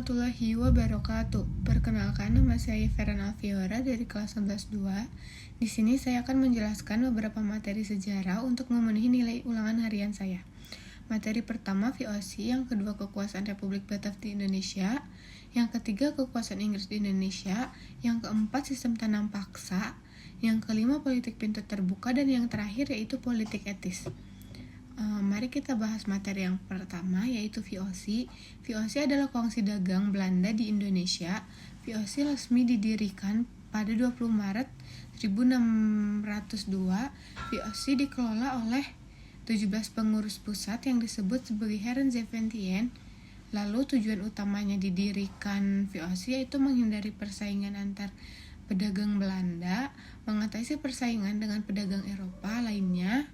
warahmatullahi wabarakatuh. Perkenalkan, nama saya Feran Alfiora dari kelas 11-2. Di sini saya akan menjelaskan beberapa materi sejarah untuk memenuhi nilai ulangan harian saya. Materi pertama VOC, yang kedua kekuasaan Republik Batak di Indonesia, yang ketiga kekuasaan Inggris di Indonesia, yang keempat sistem tanam paksa, yang kelima politik pintu terbuka, dan yang terakhir yaitu politik etis. Mari kita bahas materi yang pertama, yaitu VOC. VOC adalah kongsi dagang Belanda di Indonesia. VOC resmi didirikan pada 20 Maret 1602. VOC dikelola oleh 17 pengurus pusat yang disebut sebagai Herrenjeventien. Lalu tujuan utamanya didirikan VOC yaitu menghindari persaingan antar pedagang Belanda, mengatasi persaingan dengan pedagang Eropa lainnya,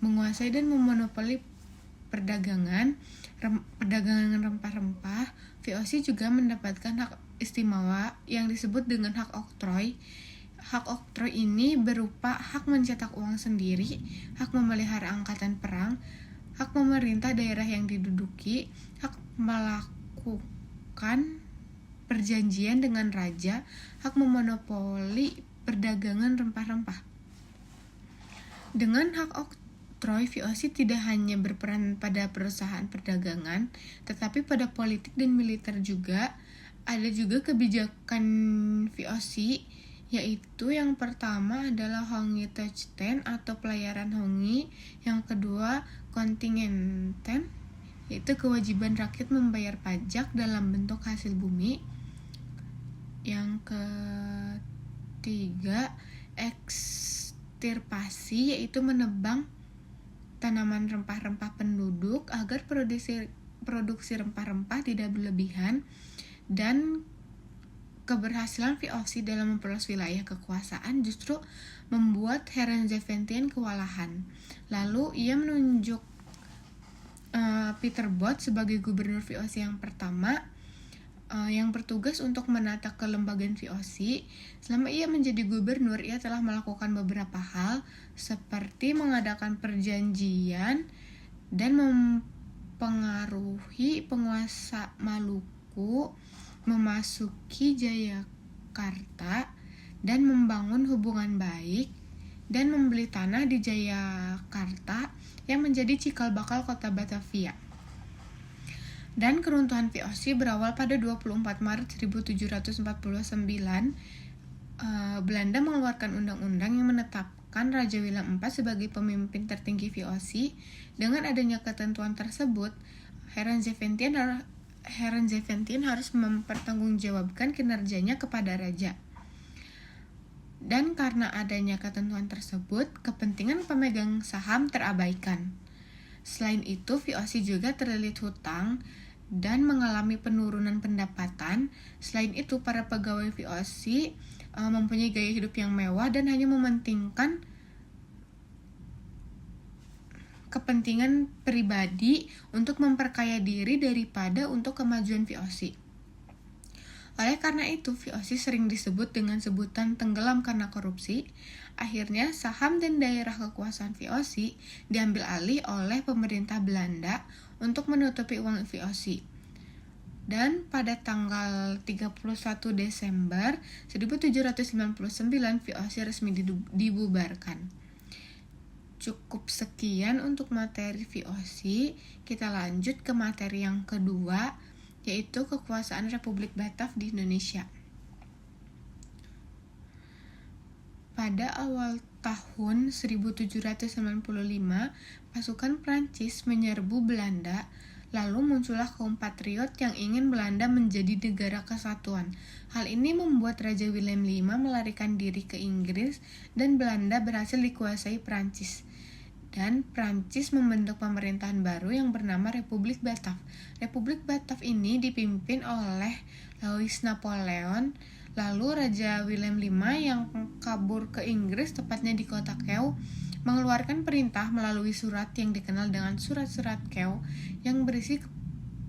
menguasai dan memonopoli perdagangan rempah-rempah. VOC juga mendapatkan hak istimewa yang disebut dengan hak oktroy. Hak oktroy ini berupa hak mencetak uang sendiri, hak memelihara angkatan perang, hak memerintah daerah yang diduduki, hak melakukan perjanjian dengan raja, hak memonopoli perdagangan rempah-rempah. Dengan hak oktroy, VOC tidak hanya berperan pada perusahaan perdagangan, tetapi pada politik dan militer juga. Ada juga kebijakan VOC, yaitu yang pertama adalah Hongi-Toechten atau pelayaran Hongi, yang kedua Kontingenten, yaitu kewajiban rakyat membayar pajak dalam bentuk hasil bumi, yang ketiga ekstirpasi, yaitu menebang tanaman rempah-rempah penduduk agar produksi rempah-rempah tidak berlebihan, dan keberhasilan VOC dalam memperluas wilayah kekuasaan justru membuat Herrenjeventien kewalahan. Lalu ia menunjuk Peter Both sebagai gubernur VOC yang pertama, yang bertugas untuk menata kelembagaan VOC. Selama ia menjadi gubernur, ia telah melakukan beberapa hal seperti mengadakan perjanjian dan mempengaruhi penguasa Maluku memasuki Jayakarta dan membangun hubungan baik, dan membeli tanah di Jayakarta yang menjadi cikal bakal kota Batavia. Dan keruntuhan VOC berawal pada 24 Maret 1749. Belanda mengeluarkan undang-undang yang menetapkan Raja Willem IV sebagai pemimpin tertinggi VOC. Dengan adanya ketentuan tersebut, Herrenjeventien harus mempertanggungjawabkan kinerjanya kepada raja. Dan karena adanya ketentuan tersebut, kepentingan pemegang saham terabaikan. Selain itu, VOC juga terlilit hutang dan mengalami penurunan pendapatan. Selain itu, para pegawai VOC mempunyai gaya hidup yang mewah dan hanya mementingkan kepentingan pribadi untuk memperkaya diri daripada untuk kemajuan VOC. Oleh karena itu, VOC sering disebut dengan sebutan tenggelam karena korupsi. Akhirnya, saham dan daerah kekuasaan VOC diambil alih oleh pemerintah Belanda untuk menutupi uang VOC. Dan pada tanggal 31 Desember 1799, VOC resmi dibubarkan. Cukup sekian untuk materi VOC. Kita lanjut ke materi yang kedua, yaitu kekuasaan Republik Batak di Indonesia. Pada awal tahun 1795, pasukan Prancis menyerbu Belanda. Lalu muncullah kaum patriot yang ingin Belanda menjadi negara kesatuan. Hal ini membuat Raja Willem V melarikan diri ke Inggris dan Belanda berhasil dikuasai Prancis. Dan Prancis membentuk pemerintahan baru yang bernama Republik Batak. Republik Batak ini dipimpin oleh Louis Napoleon. Lalu Raja Willem V yang kabur ke Inggris, tepatnya di kota Kew, mengeluarkan perintah melalui surat yang dikenal dengan Surat-Surat Kew, yang berisi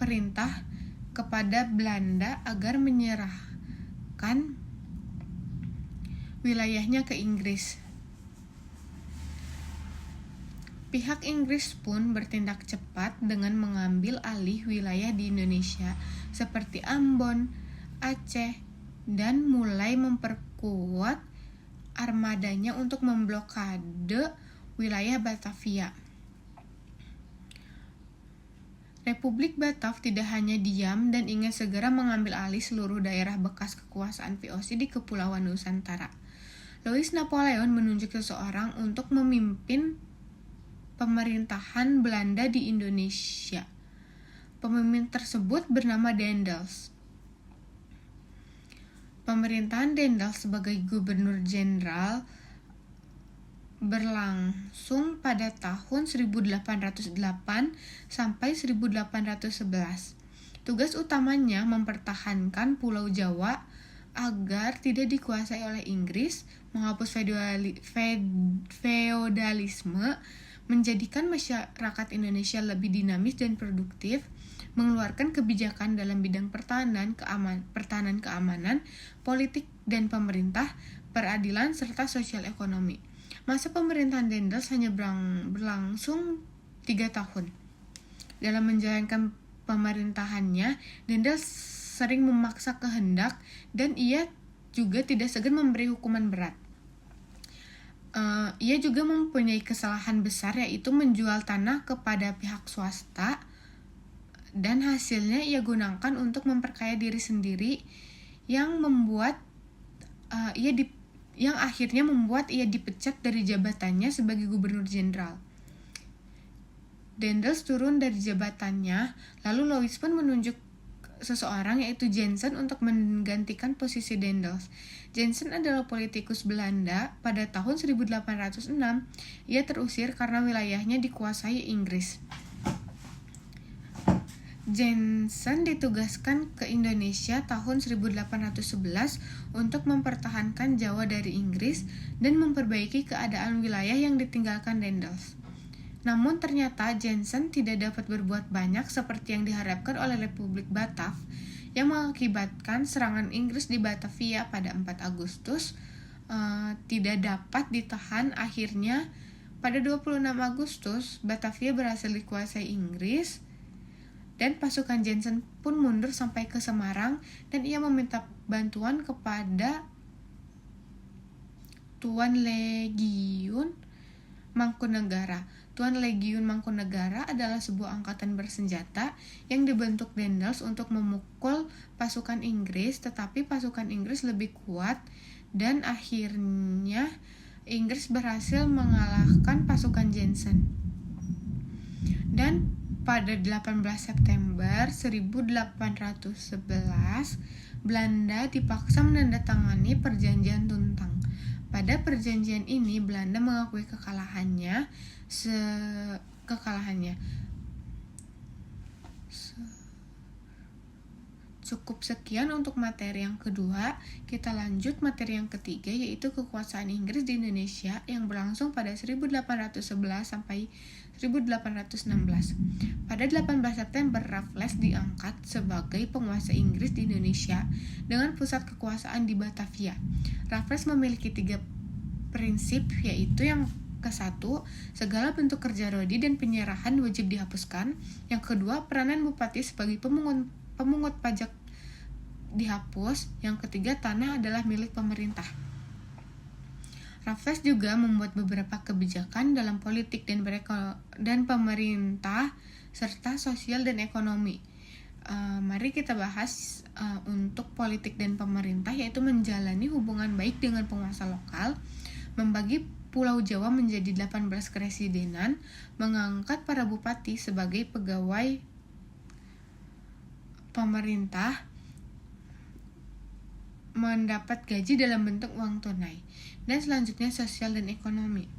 perintah kepada Belanda agar menyerahkan wilayahnya ke Inggris. Pihak Inggris pun bertindak cepat dengan mengambil alih wilayah di Indonesia seperti Ambon, Aceh, dan mulai memperkuat armadanya untuk memblokade wilayah Batavia. Republik Batav tidak hanya diam dan ingin segera mengambil alih seluruh daerah bekas kekuasaan VOC di Kepulauan Nusantara. Louis Napoleon menunjuk seseorang untuk memimpin pemerintahan Belanda di Indonesia. Pemimpin tersebut bernama Daendels. Pemerintahan Daendels sebagai gubernur jenderal berlangsung pada tahun 1808 sampai 1811. Tugas utamanya mempertahankan Pulau Jawa agar tidak dikuasai oleh Inggris, menghapus feodalisme, menjadikan masyarakat Indonesia lebih dinamis dan produktif, mengeluarkan kebijakan dalam bidang pertahanan, keamanan, politik dan pemerintah, peradilan, serta sosial ekonomi. Masa pemerintahan Daendels hanya berlangsung 3 tahun. Dalam menjalankan pemerintahannya, Daendels sering memaksa kehendak dan ia juga tidak segan memberi hukuman berat. Ia juga mempunyai kesalahan besar, yaitu menjual tanah kepada pihak swasta dan hasilnya ia gunakan untuk memperkaya diri sendiri yang akhirnya membuat ia dipecat dari jabatannya sebagai gubernur jenderal. Daendels turun dari jabatannya, lalu Louis pun menunjuk seseorang yaitu Jensen untuk menggantikan posisi Daendels. Jensen adalah politikus Belanda. Pada tahun 1806, ia terusir karena wilayahnya dikuasai Inggris. Jensen ditugaskan ke Indonesia tahun 1811 untuk mempertahankan Jawa dari Inggris dan memperbaiki keadaan wilayah yang ditinggalkan Daendels. Namun ternyata Jensen tidak dapat berbuat banyak seperti yang diharapkan oleh Republik Batav, yang mengakibatkan serangan Inggris di Batavia pada 4 Agustus tidak dapat ditahan. Akhirnya pada 26 Agustus Batavia berhasil dikuasai Inggris dan pasukan Jensen pun mundur sampai ke Semarang dan ia meminta bantuan kepada Tuan Legiun Mangkunegara. Tuan Legiun Mangkunegara adalah sebuah angkatan bersenjata yang dibentuk Daendels untuk memukul pasukan Inggris, tetapi pasukan Inggris lebih kuat dan akhirnya Inggris berhasil mengalahkan pasukan Jensen. Dan pada 18 September 1811, Belanda dipaksa menandatangani Perjanjian Tuntang. Pada perjanjian ini, Belanda mengakui kekalahannya. Cukup sekian untuk materi yang kedua. Kita lanjut materi yang ketiga, yaitu kekuasaan Inggris di Indonesia yang berlangsung pada 1811 sampai 1816. Pada 18 September, Raffles diangkat sebagai penguasa Inggris di Indonesia dengan pusat kekuasaan di Batavia. Raffles memiliki 3 prinsip, yaitu yang ke-1, segala bentuk kerja rodi dan penyerahan wajib dihapuskan. Yang kedua, peranan bupati sebagai pemungut pajak dihapus. Yang ketiga, tanah adalah milik pemerintah. Raffles juga membuat beberapa kebijakan dalam politik dan pemerintah serta sosial dan ekonomi. Mari kita bahas untuk politik dan pemerintah, yaitu menjalani hubungan baik dengan penguasa lokal, membagi Pulau Jawa menjadi 18 keresidenan, mengangkat para bupati sebagai pegawai pemerintah, mendapat gaji dalam bentuk uang tunai, dan selanjutnya sosial dan ekonomi,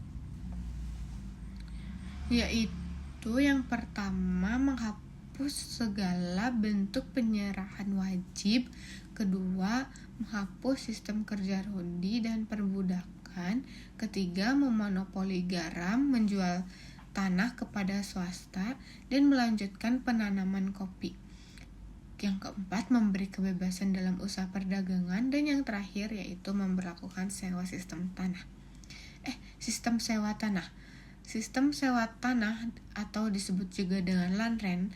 yaitu yang pertama menghapus segala bentuk penyerahan wajib, kedua menghapus sistem kerja rodi dan perbudakan, ketiga memonopoli garam, menjual tanah kepada swasta, dan melanjutkan penanaman kopi. Yang keempat, memberi kebebasan dalam usaha perdagangan, dan yang terakhir yaitu memberlakukan sistem sewa tanah atau disebut juga dengan land rent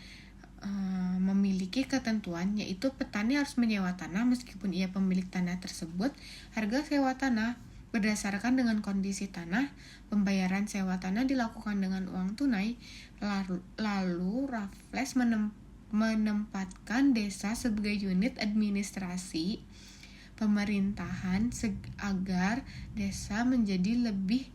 memiliki ketentuan, yaitu petani harus menyewa tanah meskipun ia pemilik tanah tersebut. Harga sewa tanah berdasarkan dengan kondisi tanah. Pembayaran sewa tanah dilakukan dengan uang tunai. Lalu Raffles menempatkan desa sebagai unit administrasi pemerintahan agar desa menjadi lebih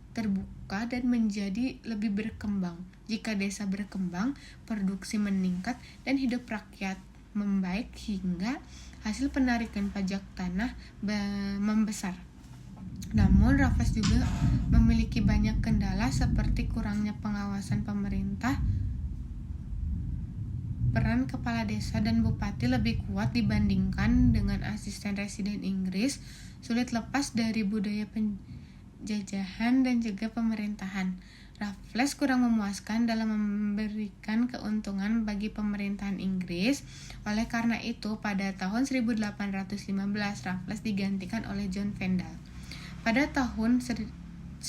terbuka dan menjadi lebih berkembang. Jika desa berkembang, produksi meningkat dan hidup rakyat membaik hingga hasil penarikan pajak tanah membesar. Namun Raffles juga memiliki banyak kendala seperti kurangnya pengawasan pemerintah. Peran kepala desa dan bupati lebih kuat dibandingkan dengan asisten residen Inggris, sulit lepas dari budaya penjajahan dan juga pemerintahan. Raffles kurang memuaskan dalam memberikan keuntungan bagi pemerintahan Inggris. Oleh karena itu, pada tahun 1815 Raffles digantikan oleh John Vendale. Pada tahun 1816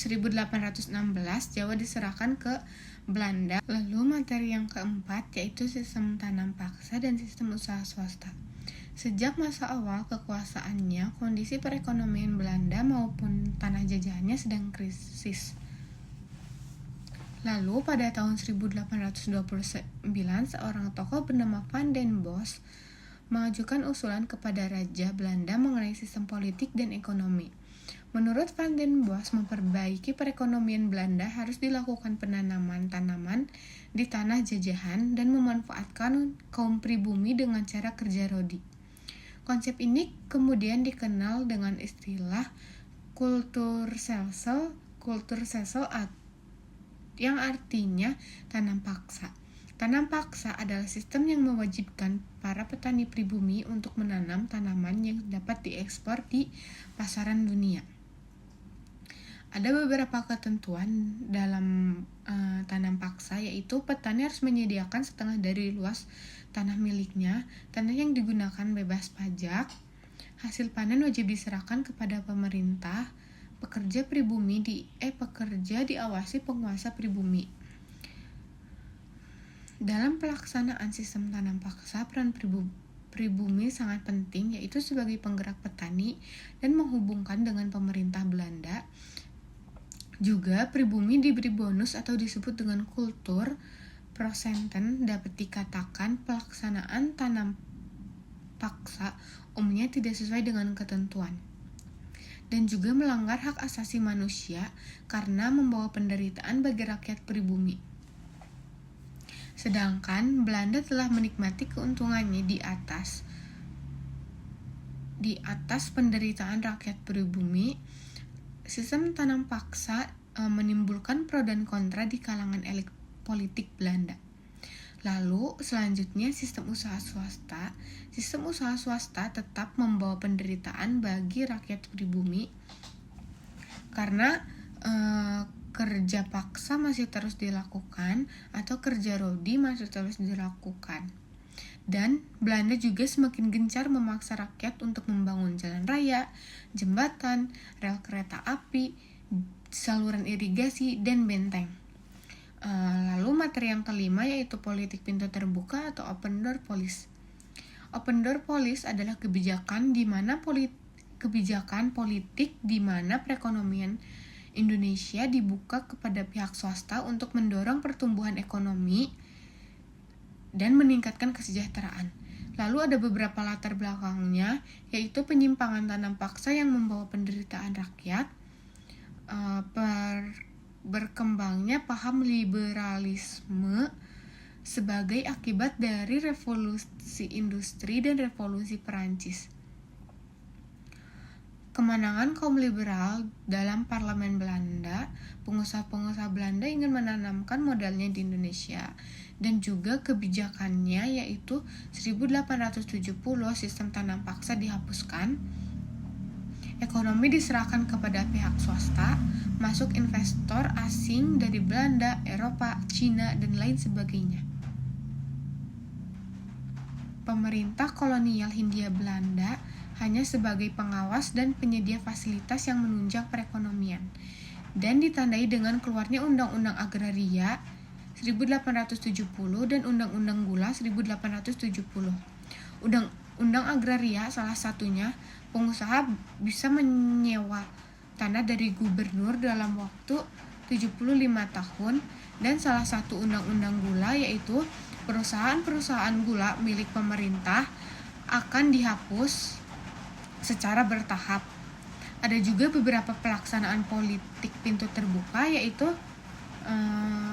Jawa diserahkan ke Belanda. Lalu materi yang keempat yaitu sistem tanam paksa dan sistem usaha swasta. Sejak masa awal kekuasaannya, kondisi perekonomian Belanda maupun tanah jajahannya sedang krisis. Lalu pada tahun 1829 seorang tokoh bernama Van den Bosch mengajukan usulan kepada Raja Belanda mengenai sistem politik dan ekonomi. Menurut Van den Bosch, memperbaiki perekonomian Belanda harus dilakukan penanaman tanaman di tanah jajahan dan memanfaatkan kaum pribumi dengan cara kerja rodi. Konsep ini kemudian dikenal dengan istilah Kultursessel yang artinya tanam paksa. Tanam paksa adalah sistem yang mewajibkan para petani pribumi untuk menanam tanaman yang dapat diekspor di pasaran dunia. Ada beberapa ketentuan dalam tanam paksa, yaitu petani harus menyediakan setengah dari luas tanah miliknya, tanah yang digunakan bebas pajak, hasil panen wajib diserahkan kepada pemerintah, pekerja diawasi penguasa pribumi. Dalam pelaksanaan sistem tanam paksa, peran pribumi sangat penting, yaitu sebagai penggerak petani dan menghubungkan dengan pemerintah Belanda. Juga pribumi diberi bonus atau disebut dengan kultur prosenten. Dapat dikatakan pelaksanaan tanam paksa umumnya tidak sesuai dengan ketentuan dan juga melanggar hak asasi manusia karena membawa penderitaan bagi rakyat pribumi. Sedangkan Belanda telah menikmati keuntungannya di atas penderitaan rakyat pribumi. Sistem tanam paksa menimbulkan pro dan kontra di kalangan elit politik Belanda. Lalu selanjutnya sistem usaha swasta. Sistem usaha swasta tetap membawa penderitaan bagi rakyat pribumi karena kerja paksa masih terus dilakukan atau kerja rodi masih terus dilakukan. Dan Belanda juga semakin gencar memaksa rakyat untuk membangun jalan raya, jembatan, rel kereta api, saluran irigasi, dan benteng. Lalu materi yang kelima yaitu politik pintu terbuka atau open door policy. Open door policy adalah kebijakan politik di mana perekonomian Indonesia dibuka kepada pihak swasta untuk mendorong pertumbuhan ekonomi dan meningkatkan kesejahteraan. Lalu ada beberapa latar belakangnya, yaitu penyimpangan tanam paksa yang membawa penderitaan rakyat, berkembangnya paham liberalisme sebagai akibat dari revolusi industri dan revolusi Perancis. Kemenangan kaum liberal dalam parlemen Belanda, pengusaha-pengusaha Belanda ingin menanamkan modalnya di Indonesia, dan juga kebijakannya yaitu 1870 sistem tanam paksa dihapuskan, ekonomi diserahkan kepada pihak swasta, masuk investor asing dari Belanda, Eropa, Cina, dan lain sebagainya. Pemerintah kolonial Hindia Belanda hanya sebagai pengawas dan penyedia fasilitas yang menunjang perekonomian, dan ditandai dengan keluarnya Undang-Undang Agraria 1870 dan Undang-Undang Gula 1870. Undang-Undang Agraria salah satunya, pengusaha bisa menyewa tanah dari gubernur dalam waktu 75 tahun, dan salah satu Undang-Undang Gula yaitu perusahaan-perusahaan gula milik pemerintah akan dihapus secara bertahap. Ada juga beberapa pelaksanaan politik pintu terbuka, yaitu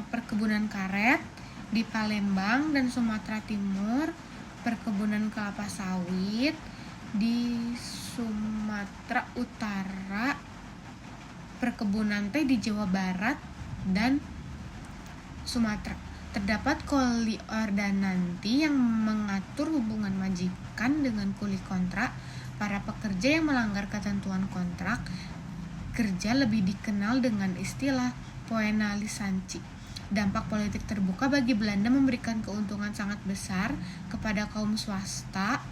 perkebunan karet di Palembang dan Sumatera Timur, perkebunan kelapa sawit di Sumatera Utara, perkebunan teh di Jawa Barat dan Sumatera. Terdapat koli ordananti yang mengatur hubungan majikan dengan kuli kontrak. Para pekerja yang melanggar ketentuan kontrak kerja lebih dikenal dengan istilah poenalisansi. Dampak politik terbuka bagi Belanda memberikan keuntungan sangat besar kepada kaum swasta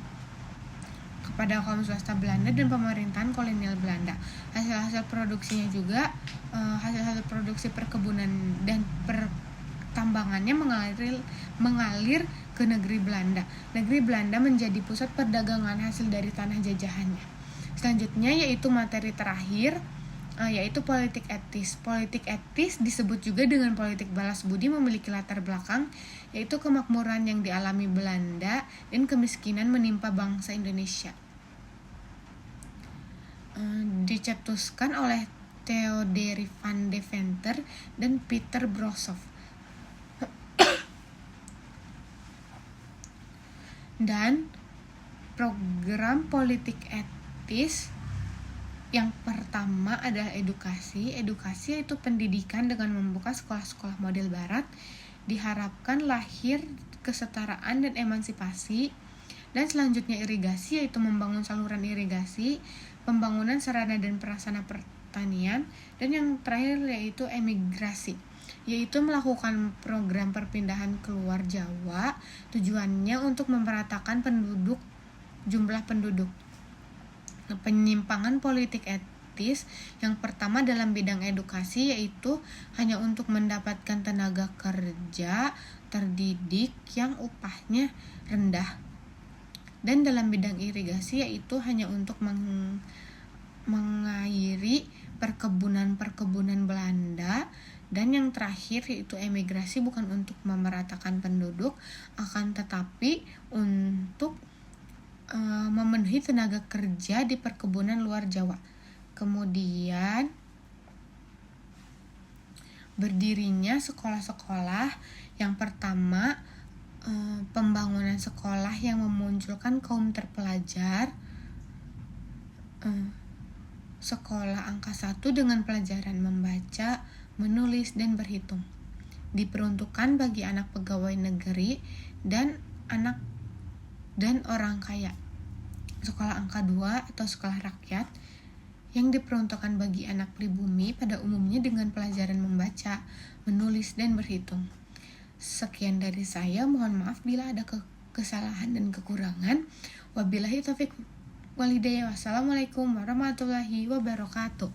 Belanda dan pemerintahan kolonial Belanda. Hasil-hasil produksinya juga, hasil-hasil produksi perkebunan dan pertambangannya mengalir ke negeri Belanda. Negeri Belanda menjadi pusat perdagangan hasil dari tanah jajahannya. Selanjutnya yaitu materi terakhir, yaitu politik etis. Politik etis disebut juga dengan politik balas budi, memiliki latar belakang yaitu kemakmuran yang dialami Belanda dan kemiskinan menimpa bangsa Indonesia. Dicetuskan oleh Theodore van Deventer dan Peter Brossoff. Dan program politik etis yang pertama adalah edukasi. Edukasi yaitu pendidikan dengan membuka sekolah-sekolah model barat. Diharapkan lahir kesetaraan dan emansipasi. Dan selanjutnya irigasi, yaitu membangun saluran irigasi, pembangunan sarana dan prasarana pertanian. Dan yang terakhir yaitu emigrasi, yaitu melakukan program perpindahan keluar Jawa. Tujuannya untuk memeratakan jumlah penduduk. Penyimpangan politik etis yang pertama dalam bidang edukasi yaitu hanya untuk mendapatkan tenaga kerja terdidik yang upahnya rendah, dan dalam bidang irigasi yaitu hanya untuk mengairi perkebunan Belanda, dan yang terakhir yaitu emigrasi bukan untuk memeratakan penduduk, akan tetapi untuk memenuhi tenaga kerja di perkebunan luar Jawa. Kemudian berdirinya sekolah-sekolah. Yang pertama, pembangunan sekolah yang memunculkan kaum terpelajar. Sekolah angka 1 dengan pelajaran membaca, menulis, dan berhitung. Diperuntukkan bagi anak pegawai negeri dan orang kaya. Sekolah angka 2 atau sekolah rakyat yang diperuntukkan bagi anak pribumi pada umumnya dengan pelajaran membaca, menulis, dan berhitung. Sekian dari saya, mohon maaf bila ada kesalahan dan kekurangan. Wabillahi taufiq walhidayah. Wassalamualaikum warahmatullahi wabarakatuh.